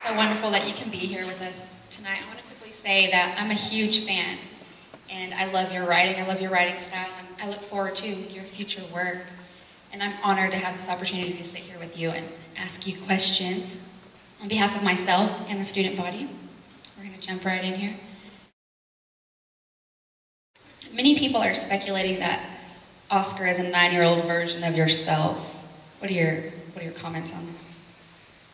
So wonderful that you can be here with us tonight. I want to quickly say that I'm a huge fan, and I love your writing. I love your writing style, and I look forward to your future work. And I'm honored to have this opportunity to sit here with you and ask you questions on behalf of myself and the student body. We're going to jump right in here. Many people are speculating that Oskar is a 9-year-old version of yourself. What are your comments on that?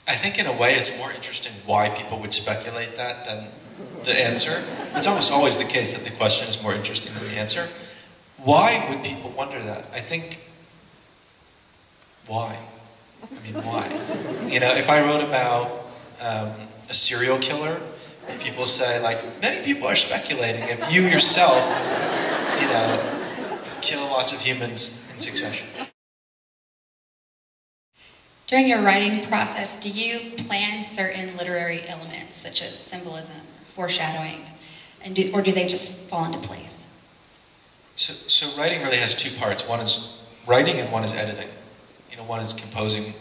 I think in a way it's more interesting why people would speculate that than the answer. It's almost always the case that the question is more interesting than the answer. Why would people wonder that? I think, why? I mean, why? You know, if I wrote about a serial killer, and people say, like, many people are speculating if you yourself, you know, kill lots of humans in succession. During your writing process, do you plan certain literary elements, such as symbolism, foreshadowing, or do they just fall into place? So writing really has two parts. One is writing and one is editing. You know, one is composing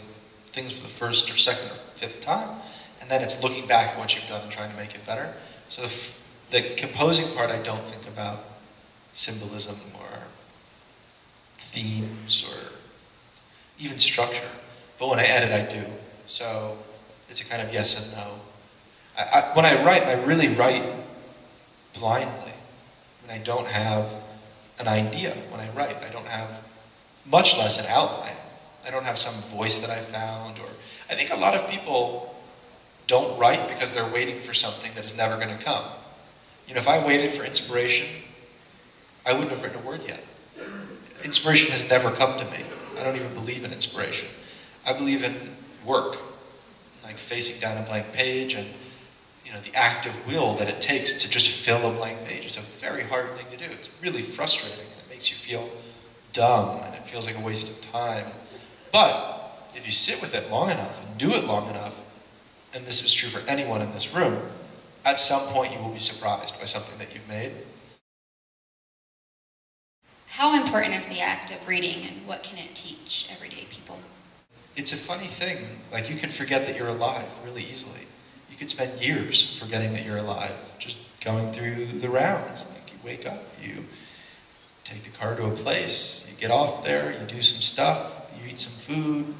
things for the first or second or fifth time, and then it's looking back at what you've done and trying to make it better. So the composing part, I don't think about symbolism or themes or even structure. But when I edit, I do. So it's a kind of yes and no. When I write, I really write blindly. I mean, I don't have an idea when I write. I don't have, much less an outline. I don't have some voice that I found. Or I think a lot of people don't write because they're waiting for something that is never going to come. You know, if I waited for inspiration, I wouldn't have written a word yet. Inspiration has never come to me. I don't even believe in inspiration. I believe in work, like facing down a blank page and, you know, the act of will that it takes to just fill a blank page. It's a very hard thing to do. It's really frustrating, and it makes you feel dumb, and it feels like a waste of time. But if you sit with it long enough and do it long enough, and this is true for anyone in this room, at some point you will be surprised by something that you've made. How important is the act of reading, and what can it teach everyday people? It's a funny thing. Like, you can forget that you're alive really easily. You could spend years forgetting that you're alive, just going through the rounds. Like, you wake up, you take the car to a place, you get off there, you do some stuff, you eat some food,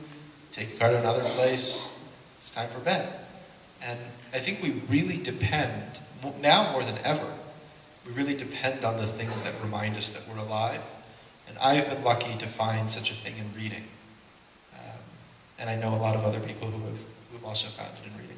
take the car to another place, it's time for bed. And I think we really depend, now more than ever, we really depend on the things that remind us that we're alive. And I've been lucky to find such a thing in reading. And I know a lot of other people who've also found it in reading.